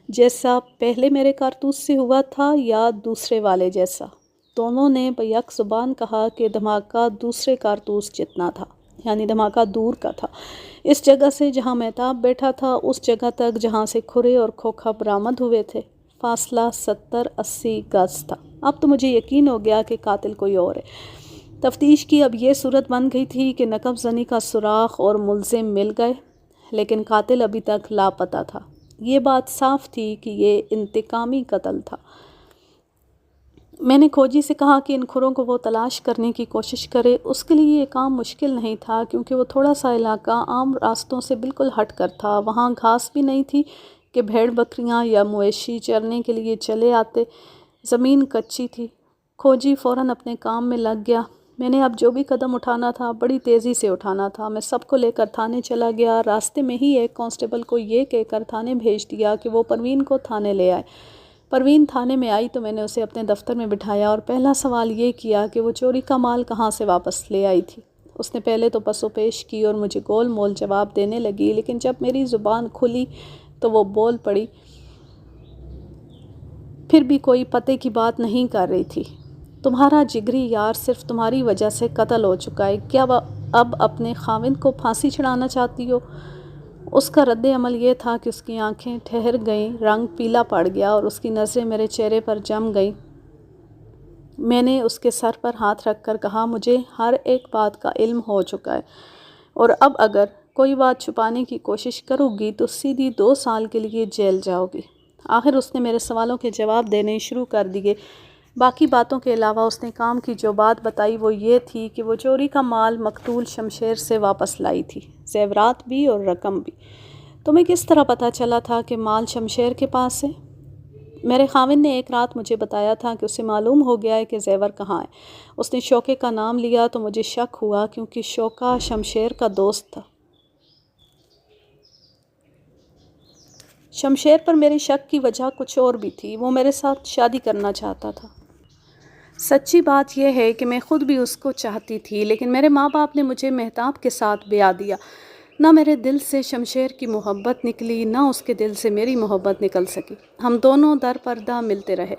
جیسا پہلے میرے کارتوس سے ہوا تھا یا دوسرے والے جیسا؟ دونوں نے بیک زبان کہا کہ دھماکہ دوسرے کارتوس جتنا تھا، یعنی دھماکہ دور کا تھا۔ اس جگہ سے جہاں مہتاب بیٹھا تھا اس جگہ تک جہاں سے کھرے اور کھوکھا برآمد ہوئے تھے فاصلہ 70-80 گز تھا۔ اب تو مجھے یقین ہو گیا کہ قاتل کوئی اور ہے۔ تفتیش کی اب یہ صورت بن گئی تھی کہ نقب زنی کا سراغ اور ملزم مل گئے، لیکن قاتل ابھی تک لاپتہ تھا۔ یہ بات صاف تھی کہ یہ انتقامی قتل تھا۔ میں نے کھوجی سے کہا کہ ان کھروں کو وہ تلاش کرنے کی کوشش کرے۔ اس کے لیے یہ کام مشکل نہیں تھا کیونکہ وہ تھوڑا سا علاقہ عام راستوں سے بالکل ہٹ کر تھا۔ وہاں گھاس بھی نہیں تھی کہ بھیڑ بکریاں یا مویشی چرنے کے لیے چلے آتے۔ زمین کچی تھی۔ کھوجی فوراً اپنے کام میں لگ گیا۔ میں نے اب جو بھی قدم اٹھانا تھا بڑی تیزی سے اٹھانا تھا۔ میں سب کو لے کر تھانے چلا گیا۔ راستے میں ہی ایک کانسٹیبل کو یہ کہہ کر تھانے بھیج دیا کہ وہ پروین کو تھانے لے آئے۔ پروین تھانے میں آئی تو میں نے اسے اپنے دفتر میں بٹھایا اور پہلا سوال یہ کیا کہ وہ چوری کا مال کہاں سے واپس لے آئی تھی۔ اس نے پہلے تو پس و پیش کی اور مجھے گول مول جواب دینے لگی، لیکن جب میری زبان کھلی تو وہ بول پڑی۔ پھر بھی کوئی پتے کی بات نہیں کر رہی تھی۔ تمہارا جگری یار صرف تمہاری وجہ سے قتل ہو چکا ہے، کیا اب اپنے خاوند کو پھانسی چڑھانا چاہتی ہو؟ اس کا رد عمل یہ تھا کہ اس کی آنکھیں ٹھہر گئیں، رنگ پیلا پڑ گیا اور اس کی نظریں میرے چہرے پر جم گئیں۔ میں نے اس کے سر پر ہاتھ رکھ کر کہا، مجھے ہر ایک بات کا علم ہو چکا ہے، اور اب اگر کوئی بات چھپانے کی کوشش کرو گی تو سیدھی 2 سال کے لیے جیل جاؤ گی۔ آخر اس نے میرے سوالوں کے جواب دینے شروع کر دیے۔ باقی باتوں کے علاوہ اس نے کام کی جو بات بتائی وہ یہ تھی کہ وہ چوری کا مال مقتول شمشیر سے واپس لائی تھی، زیورات بھی اور رقم بھی۔ تمہیں کس طرح پتہ چلا تھا کہ مال شمشیر کے پاس ہے؟ میرے خاوند نے ایک رات مجھے بتایا تھا کہ اسے معلوم ہو گیا ہے کہ زیور کہاں ہے۔ اس نے شوکے کا نام لیا تو مجھے شک ہوا کیونکہ شوکا شمشیر کا دوست تھا۔ شمشیر پر میرے شک کی وجہ کچھ اور بھی تھی، وہ میرے ساتھ شادی کرنا چاہتا تھا۔ سچی بات یہ ہے کہ میں خود بھی اس کو چاہتی تھی، لیکن میرے ماں باپ نے مجھے مہتاب کے ساتھ بیاہ دیا۔ نہ میرے دل سے شمشیر کی محبت نکلی، نہ اس کے دل سے میری محبت نکل سکی۔ ہم دونوں در پردہ ملتے رہے۔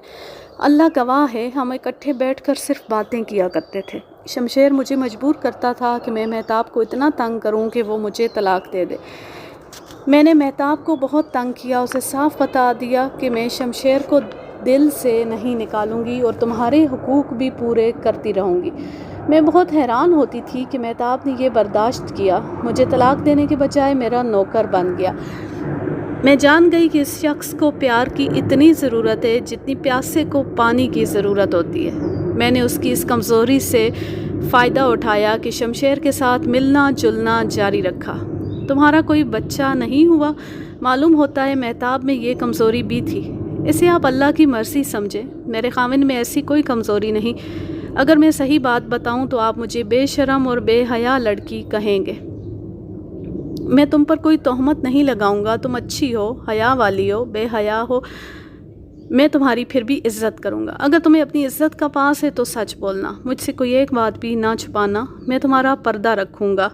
اللہ گواہ ہے، ہم اکٹھے بیٹھ کر صرف باتیں کیا کرتے تھے۔ شمشیر مجھے مجبور کرتا تھا کہ میں مہتاب کو اتنا تنگ کروں کہ وہ مجھے طلاق دے دے۔ میں نے مہتاب کو بہت تنگ کیا، اسے صاف بتا دیا کہ میں شمشیر کو دل سے نہیں نکالوں گی اور تمہارے حقوق بھی پورے کرتی رہوں گی۔ میں بہت حیران ہوتی تھی کہ مہتاب نے یہ برداشت کیا، مجھے طلاق دینے کے بجائے میرا نوکر بن گیا۔ میں جان گئی کہ اس شخص کو پیار کی اتنی ضرورت ہے جتنی پیاسے کو پانی کی ضرورت ہوتی ہے۔ میں نے اس کی اس کمزوری سے فائدہ اٹھایا کہ شمشیر کے ساتھ ملنا جلنا جاری رکھا۔ تمہارا کوئی بچہ نہیں ہوا؟ معلوم ہوتا ہے مہتاب میں یہ کمزوری بھی تھی۔ اسے آپ اللہ کی مرضی سمجھیں، میرے خاوند میں ایسی کوئی کمزوری نہیں۔ اگر میں صحیح بات بتاؤں تو آپ مجھے بے شرم اور بے حیا لڑکی کہیں گے۔ میں تم پر کوئی تہمت نہیں لگاؤں گا، تم اچھی ہو، حیا والی ہو، بے حیا ہو، میں تمہاری پھر بھی عزت کروں گا۔ اگر تمہیں اپنی عزت کا پاس ہے تو سچ بولنا، مجھ سے کوئی ایک بات بھی نہ چھپانا، میں تمہارا پردہ رکھوں گا۔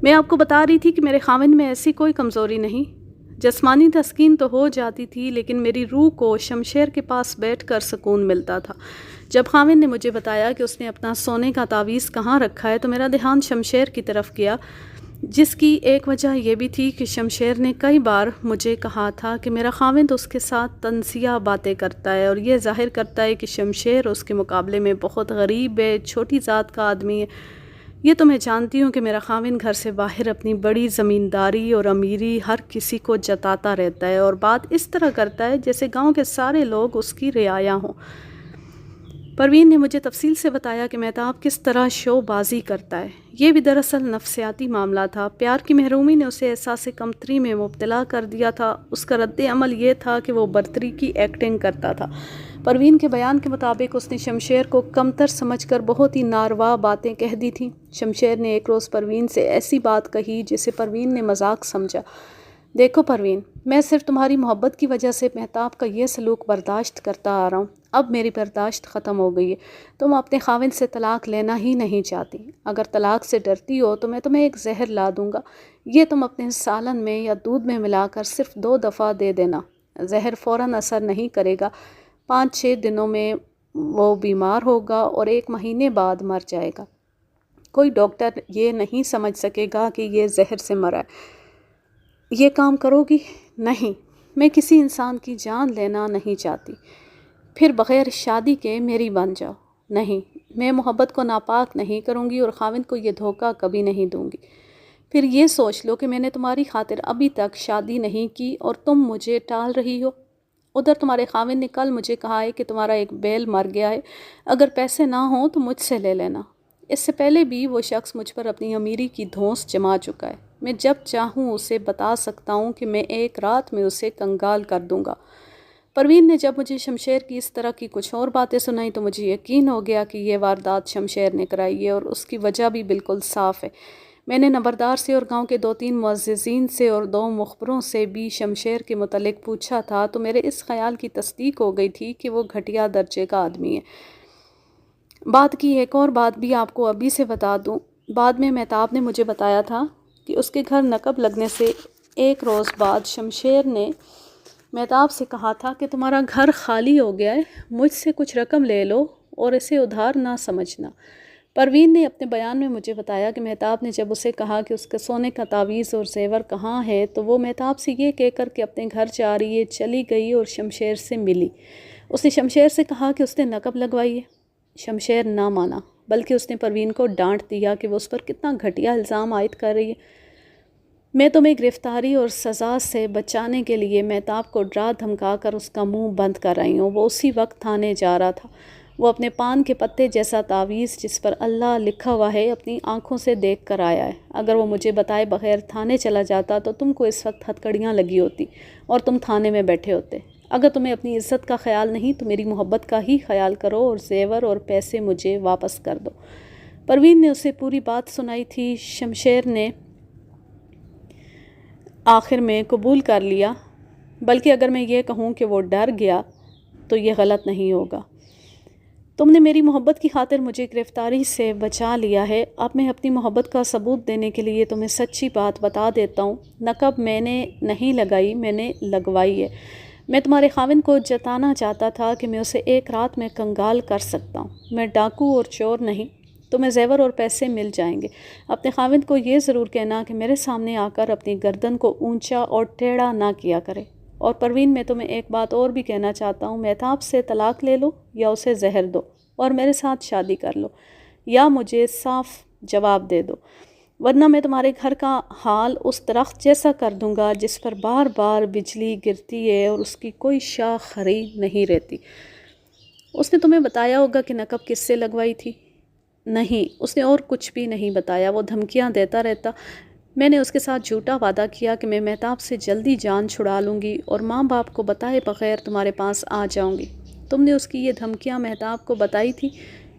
میں آپ کو بتا رہی تھی کہ میرے خاوند میں ایسی کوئی کمزوری نہیں۔ جسمانی تسکین تو ہو جاتی تھی، لیکن میری روح کو شمشیر کے پاس بیٹھ کر سکون ملتا تھا۔ جب خاوند نے مجھے بتایا کہ اس نے اپنا سونے کا تعویذ کہاں رکھا ہے تو میرا دھیان شمشیر کی طرف گیا، جس کی ایک وجہ یہ بھی تھی کہ شمشیر نے کئی بار مجھے کہا تھا کہ میرا خاوند اس کے ساتھ تنزیہ باتیں کرتا ہے اور یہ ظاہر کرتا ہے کہ شمشیر اس کے مقابلے میں بہت غریب ہے، چھوٹی ذات کا آدمی ہے۔ یہ تو میں جانتی ہوں کہ میرا خاوند گھر سے باہر اپنی بڑی زمینداری اور امیری ہر کسی کو جتاتا رہتا ہے اور بات اس طرح کرتا ہے جیسے گاؤں کے سارے لوگ اس کی رعایا ہوں۔ پروین نے مجھے تفصیل سے بتایا کہ مہتاب کس طرح شو بازی کرتا ہے۔ یہ بھی دراصل نفسیاتی معاملہ تھا۔ پیار کی محرومی نے اسے احساس کمتری میں مبتلا کر دیا تھا۔ اس کا رد عمل یہ تھا کہ وہ برتری کی ایکٹنگ کرتا تھا۔ پروین کے بیان کے مطابق اس نے شمشیر کو کمتر سمجھ کر بہت ہی ناروا باتیں کہہ دی تھیں۔ شمشیر نے ایک روز پروین سے ایسی بات کہی جسے پروین نے مذاق سمجھا۔ دیکھو پروین، میں صرف تمہاری محبت کی وجہ سے مہتاب کا یہ سلوک برداشت کرتا آ رہا ہوں۔ اب میری برداشت ختم ہو گئی ہے۔ تم اپنے خاوند سے طلاق لینا ہی نہیں چاہتی۔ اگر طلاق سے ڈرتی ہو تو میں تمہیں ایک زہر لا دوں گا۔ یہ تم اپنے سالن میں یا دودھ میں ملا کر صرف 2 دفعہ دے دینا۔ زہر فوراً اثر نہیں کرے گا۔ 5-6 دنوں میں وہ بیمار ہوگا اور 1 مہینے بعد مر جائے گا۔ کوئی ڈاکٹر یہ نہیں سمجھ سکے گا کہ یہ زہر سے مرا ہے۔ یہ کام کرو گی؟ نہیں، میں کسی انسان کی جان لینا نہیں چاہتی۔ پھر بغیر شادی کے میری بن جاؤ۔ نہیں، میں محبت کو ناپاک نہیں کروں گی اور خاوند کو یہ دھوکہ کبھی نہیں دوں گی۔ پھر یہ سوچ لو کہ میں نے تمہاری خاطر ابھی تک شادی نہیں کی اور تم مجھے ٹال رہی ہو۔ ادھر تمہارے خاوند نے کل مجھے کہا ہے کہ تمہارا ایک بیل مر گیا ہے، اگر پیسے نہ ہوں تو مجھ سے لے لینا۔ اس سے پہلے بھی وہ شخص مجھ پر اپنی امیری کی دھونس جما چکا ہے۔ میں جب چاہوں اسے بتا سکتا ہوں کہ میں ایک رات میں اسے کنگال کر دوں گا۔ پروین نے جب مجھے شمشیر کی اس طرح کی کچھ اور باتیں سنائی تو مجھے یقین ہو گیا کہ یہ واردات شمشیر نے کرائی ہے اور اس کی وجہ بھی بالکل صاف ہے۔ میں نے نمبردار سے اور گاؤں کے 2-3 معززین سے اور 2 مخبروں سے بھی شمشیر کے متعلق پوچھا تھا تو میرے اس خیال کی تصدیق ہو گئی تھی کہ وہ گھٹیا درجے کا آدمی ہے۔ بات کی ایک اور بات بھی آپ کو ابھی سے بتا دوں۔ بعد میں مہتاب نے مجھے بتایا تھا کہ اس کے گھر نقب لگنے سے 1 روز بعد شمشیر نے مہتاب سے کہا تھا کہ تمہارا گھر خالی ہو گیا ہے، مجھ سے کچھ رقم لے لو اور اسے ادھار نہ سمجھنا۔ پروین نے اپنے بیان میں مجھے بتایا کہ مہتاب نے جب اسے کہا کہ اس کے سونے کا تعویذ اور زیور کہاں ہے تو وہ مہتاب سے یہ کہہ کر کہ اپنے گھر جا رہی ہے چلی گئی اور شمشیر سے ملی۔ اس نے شمشیر سے کہا کہ اس نے نقب لگوائی ہے۔ شمشیر نہ مانا، بلکہ اس نے پروین کو ڈانٹ دیا کہ وہ اس پر کتنا گھٹیا الزام عائد کر رہی ہے۔ میں تمہیں گرفتاری اور سزا سے بچانے کے لیے مہتاب کو ڈرا دھمکا کر اس کا منہ بند کر رہی ہوں۔ وہ اسی وقت تھانے جا رہا تھا۔ وہ اپنے پان کے پتے جیسا تعویذ جس پر اللہ لکھا ہوا ہے اپنی آنکھوں سے دیکھ کر آیا ہے۔ اگر وہ مجھے بتائے بغیر تھانے چلا جاتا تو تم کو اس وقت ہتھکڑیاں لگی ہوتی اور تم تھانے میں بیٹھے ہوتے۔ اگر تمہیں اپنی عزت کا خیال نہیں تو میری محبت کا ہی خیال کرو اور زیور اور پیسے مجھے واپس کر دو۔ پروین نے اسے پوری بات سنائی تھی۔ شمشیر نے آخر میں قبول کر لیا، بلکہ اگر میں یہ کہوں کہ وہ ڈر گیا تو یہ غلط نہیں ہوگا۔ تم نے میری محبت کی خاطر مجھے گرفتاری سے بچا لیا ہے۔ اب میں اپنی محبت کا ثبوت دینے کے لیے تمہیں سچی بات بتا دیتا ہوں۔ نقب میں نے نہیں لگائی، میں نے لگوائی ہے۔ میں تمہارے خاوند کو جتانا چاہتا تھا کہ میں اسے 1 رات میں کنگال کر سکتا ہوں۔ میں ڈاکو اور چور نہیں۔ تمہیں زیور اور پیسے مل جائیں گے۔ اپنے خاوند کو یہ ضرور کہنا کہ میرے سامنے آ کر اپنی گردن کو اونچا اور ٹیڑھا نہ کیا کرے۔ اور پروین، میں تمہیں ایک بات اور بھی کہنا چاہتا ہوں۔ مہتاب سے طلاق لے لو یا اسے زہر دو اور میرے ساتھ شادی کر لو، یا مجھے صاف جواب دے دو، ورنہ میں تمہارے گھر کا حال اس درخت جیسا کر دوں گا جس پر بار بار بجلی گرتی ہے اور اس کی کوئی شاخ ہری نہیں رہتی۔ اس نے تمہیں بتایا ہوگا کہ نقب کس سے لگوائی تھی؟ نہیں، اس نے اور کچھ بھی نہیں بتایا۔ وہ دھمکیاں دیتا رہتا۔ میں نے اس کے ساتھ جھوٹا وعدہ کیا کہ میں مہتاب سے جلدی جان چھڑا لوں گی اور ماں باپ کو بتائے بغیر تمہارے پاس آ جاؤں گی۔ تم نے اس کی یہ دھمکیاں مہتاب کو بتائی تھی،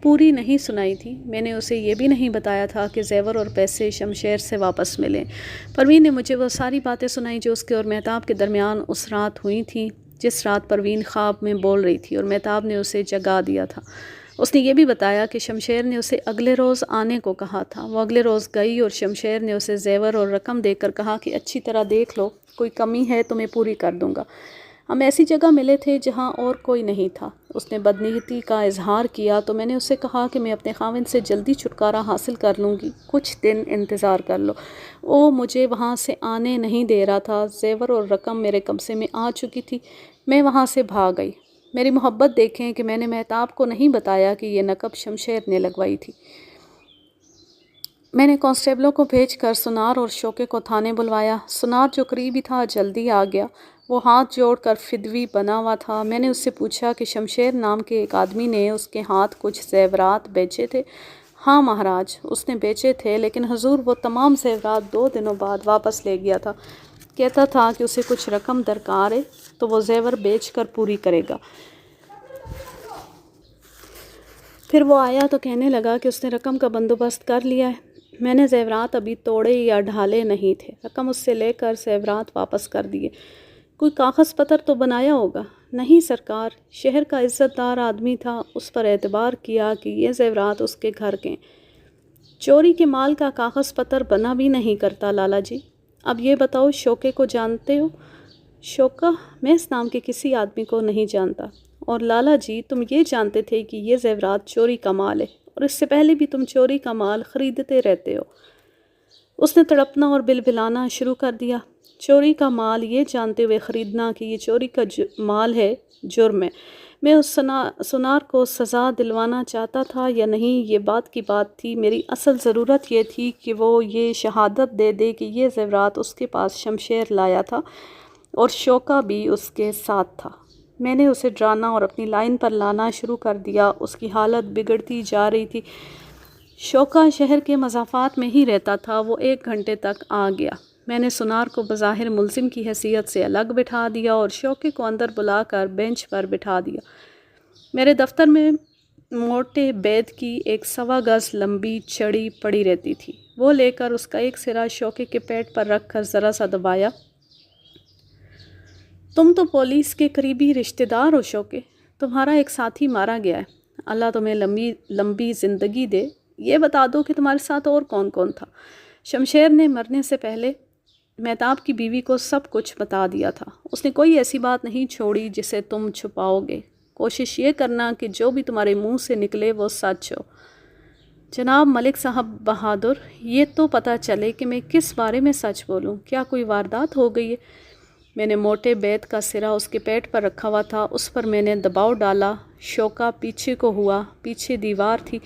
پوری نہیں سنائی تھی۔ میں نے اسے یہ بھی نہیں بتایا تھا کہ زیور اور پیسے شمشیر سے واپس ملیں۔ پروین نے مجھے وہ ساری باتیں سنائی جو اس کے اور مہتاب کے درمیان اس رات ہوئی تھیں، جس رات پروین خواب میں بول رہی تھی اور مہتاب نے اسے جگا دیا تھا۔ اس نے یہ بھی بتایا کہ شمشیر نے اسے اگلے روز آنے کو کہا تھا۔ وہ اگلے روز گئی اور شمشیر نے اسے زیور اور رقم دے کر کہا کہ اچھی طرح دیکھ لو، کوئی کمی ہے تو میں پوری کر دوں گا۔ ہم ایسی جگہ ملے تھے جہاں اور کوئی نہیں تھا۔ اس نے بدنیتی کا اظہار کیا تو میں نے اسے کہا کہ میں اپنے خاوند سے جلدی چھٹکارا حاصل کر لوں گی، کچھ دن انتظار کر لو۔ وہ مجھے وہاں سے آنے نہیں دے رہا تھا۔ زیور اور رقم میرے قبضے میں آ چکی تھی۔ میں وہاں سے بھاگ گئی۔ میری محبت دیکھیں کہ میں نے مہتاب کو نہیں بتایا کہ یہ نقب شمشیر نے لگوائی تھی۔ میں نے کانسٹیبلوں کو بھیج کر سنار اور شوکے کو تھانے بلوایا۔ سنار جو قریب ہی تھا جلدی آ گیا۔ وہ ہاتھ جوڑ کر فدوی بنا ہوا تھا۔ میں نے اس سے پوچھا کہ شمشیر نام کے ایک آدمی نے اس کے ہاتھ کچھ زیورات بیچے تھے؟ ہاں مہاراج، اس نے بیچے تھے، لیکن حضور وہ تمام زیورات 2 دنوں بعد واپس لے گیا تھا۔ کہتا تھا کہ اسے کچھ رقم درکار ہے تو وہ زیور بیچ کر پوری کرے گا۔ پھر وہ آیا تو کہنے لگا کہ اس نے رقم کا بندوبست کر لیا ہے۔ میں نے زیورات ابھی توڑے یا ڈھالے نہیں تھے، رقم اس سے لے کر زیورات واپس کر دیے۔ کوئی کاغذ پتر تو بنایا ہوگا؟ نہیں سرکار، شہر کا عزت دار آدمی تھا، اس پر اعتبار کیا کہ یہ زیورات اس کے گھر کے۔ چوری کے مال کا کاغذ پتر بنا بھی نہیں کرتا لالا جی۔ اب یہ بتاؤ، شوکے کو جانتے ہو؟ شوکا؟ میں اس نام کے کسی آدمی کو نہیں جانتا۔ اور لالا جی، تم یہ جانتے تھے کہ یہ زیورات چوری کا مال ہے، اور اس سے پہلے بھی تم چوری کا مال خریدتے رہتے ہو۔ اس نے تڑپنا اور بلبلانا شروع کر دیا۔ چوری کا مال یہ جانتے ہوئے خریدنا کہ یہ چوری کا مال ہے، جرم ہے۔ میں اس سنار کو سزا دلوانا چاہتا تھا یا نہیں، یہ بات کی بات تھی۔ میری اصل ضرورت یہ تھی کہ وہ یہ شہادت دے دے کہ یہ زیورات اس کے پاس شمشیر لایا تھا اور شوکا بھی اس کے ساتھ تھا۔ میں نے اسے ڈرانا اور اپنی لائن پر لانا شروع کر دیا۔ اس کی حالت بگڑتی جا رہی تھی۔ شوکا شہر کے مضافات میں ہی رہتا تھا۔ وہ 1 گھنٹے تک آ گیا۔ میں نے سنار کو بظاہر ملزم کی حیثیت سے الگ بٹھا دیا اور شوکے کو اندر بلا کر بینچ پر بٹھا دیا۔ میرے دفتر میں موٹے بید کی ایک 1.25 گز لمبی چھڑی پڑی رہتی تھی۔ وہ لے کر اس کا ایک سرا شوکے کے پیٹ پر رکھ کر ذرا سا دبایا۔ تم تو پولیس کے قریبی رشتہ دار ہو شوکے، تمہارا ایک ساتھی مارا گیا ہے، اللہ تمہیں لمبی زندگی دے۔ یہ بتا دو کہ تمہارے ساتھ اور کون کون تھا؟ شمشیر نے مرنے سے پہلے مہتاب کی بیوی کو سب کچھ بتا دیا تھا۔ اس نے کوئی ایسی بات نہیں چھوڑی جسے تم چھپاؤ گے۔ کوشش یہ کرنا کہ جو بھی تمہارے منہ سے نکلے وہ سچ ہو۔ جناب ملک صاحب بہادر، یہ تو پتہ چلے کہ میں کس بارے میں سچ بولوں۔ کیا کوئی واردات ہو گئی ہے؟ میں نے موٹے بیت کا سرا اس کے پیٹ پر رکھا ہوا تھا، اس پر میں نے دباؤ ڈالا۔ شوکا پیچھے کو ہوا، پیچھے دیوار تھی۔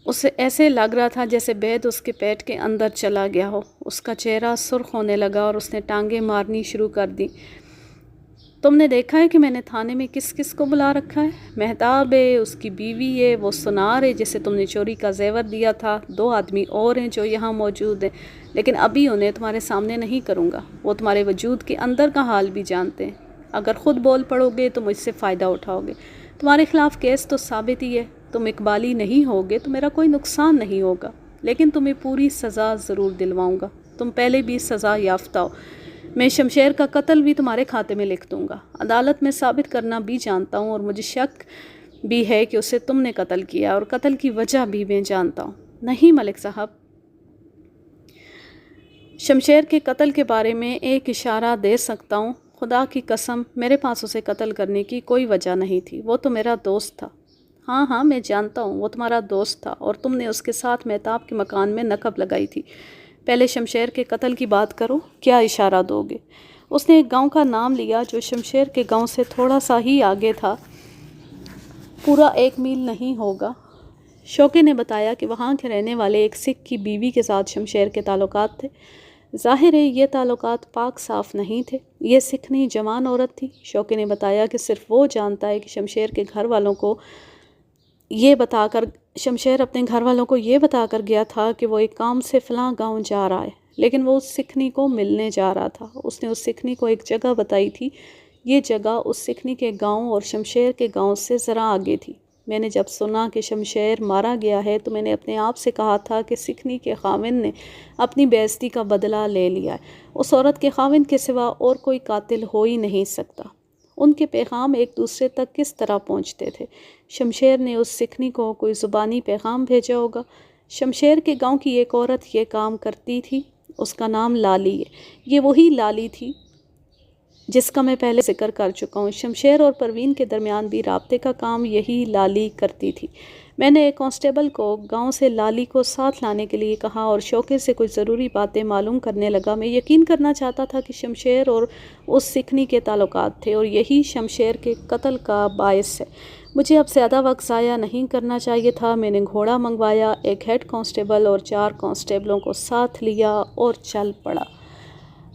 اسے ایسے لگ رہا تھا جیسے بیت اس کے پیٹ کے اندر چلا گیا ہو۔ اس کا چہرہ سرخ ہونے لگا اور اس نے ٹانگیں مارنی شروع کر دی۔ تم نے دیکھا ہے کہ میں نے تھانے میں کس کس کو بلا رکھا ہے؟ مہتاب ہے، اس کی بیوی ہے، وہ سنار ہے جسے تم نے چوری کا زیور دیا تھا، 2 آدمی اور ہیں جو یہاں موجود ہیں، لیکن ابھی انہیں تمہارے سامنے نہیں کروں گا۔ وہ تمہارے وجود کے اندر کا حال بھی جانتے ہیں۔ اگر خود بول پڑو گے تو مجھ سے فائدہ اٹھاؤ گے۔ تمہارے خلاف کیس تو ثابت ہی ہے۔ تم اقبالی نہیں ہوگے تو میرا کوئی نقصان نہیں ہوگا، لیکن تمہیں پوری سزا ضرور دلواؤں گا۔ تم پہلے بھی سزا یافتہ ہو۔ میں شمشیر کا قتل بھی تمہارے کھاتے میں لکھ دوں گا۔ عدالت میں ثابت کرنا بھی جانتا ہوں، اور مجھے شک بھی ہے کہ اسے تم نے قتل کیا، اور قتل کی وجہ بھی میں جانتا ہوں۔ نہیں ملک صاحب، شمشیر کے قتل کے بارے میں ایک اشارہ دے سکتا ہوں۔ خدا کی قسم، میرے پاس اسے قتل کرنے کی کوئی وجہ نہیں تھی۔ وہ تو میرا دوست تھا۔ ہاں میں جانتا ہوں، وہ تمہارا دوست تھا، اور تم نے اس کے ساتھ مہتاب کے مکان میں نقب لگائی تھی۔ پہلے شمشیر کے قتل کی بات کرو، کیا اشارہ دو گے؟ اس نے ایک گاؤں کا نام لیا جو شمشیر کے گاؤں سے تھوڑا سا ہی آگے تھا، پورا 1 میل نہیں ہوگا۔ شوکے نے بتایا کہ وہاں کے رہنے والے ایک سکھ کی بیوی کے ساتھ شمشیر کے تعلقات تھے۔ ظاہر ہے یہ تعلقات پاک صاف نہیں تھے۔ یہ سکھنی جوان عورت تھی۔ شوکے نے بتایا کہ صرف وہ جانتا ہے کہ شمشیر اپنے گھر والوں کو یہ بتا کر گیا تھا کہ وہ ایک کام سے فلاں گاؤں جا رہا ہے، لیکن وہ اس سکھنی کو ملنے جا رہا تھا۔ اس نے اس سکھنی کو ایک جگہ بتائی تھی۔ یہ جگہ اس سکھنی کے گاؤں اور شمشیر کے گاؤں سے ذرا آگے تھی۔ میں نے جب سنا کہ شمشیر مارا گیا ہے تو میں نے اپنے آپ سے کہا تھا کہ سکھنی کے خاوند نے اپنی بے عزتی کا بدلہ لے لیا ہے۔ اس عورت کے خاوند کے سوا اور کوئی قاتل ہو ہی نہیں سکتا۔ ان کے پیغام ایک دوسرے تک کس طرح پہنچتے تھے؟ شمشیر نے اس سکھنی کو کوئی زبانی پیغام بھیجا ہوگا۔ شمشیر کے گاؤں کی ایک عورت یہ کام کرتی تھی، اس کا نام لالی ہے۔ یہ وہی لالی تھی جس کا میں پہلے ذکر کر چکا ہوں۔ شمشیر اور پروین کے درمیان بھی رابطے کا کام یہی لالی کرتی تھی۔ میں نے ایک کانسٹیبل کو گاؤں سے لالی کو ساتھ لانے کے لیے کہا اور شوکے سے کچھ ضروری باتیں معلوم کرنے لگا۔ میں یقین کرنا چاہتا تھا کہ شمشیر اور اس سکھنی کے تعلقات تھے، اور یہی شمشیر کے قتل کا باعث ہے۔ مجھے اب زیادہ وقت ضائع نہیں کرنا چاہیے تھا۔ میں نے گھوڑا منگوایا، ایک ہیڈ کانسٹیبل اور 4 کانسٹیبلوں کو ساتھ لیا اور چل پڑا۔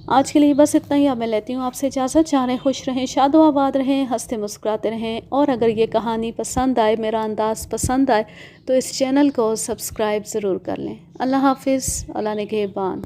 آج کے لیے بس اتنا ہی. اب میں لیتی ہوں آپ سے اجازت. جاں رہیں خوش رہیں، شاد و آباد رہیں، ہنستے مسکراتے رہیں. اور اگر یہ کہانی پسند آئے، میرا انداز پسند آئے، تو اس چینل کو سبسکرائب ضرور کر لیں. اللہ حافظ. اللہ نگہبان.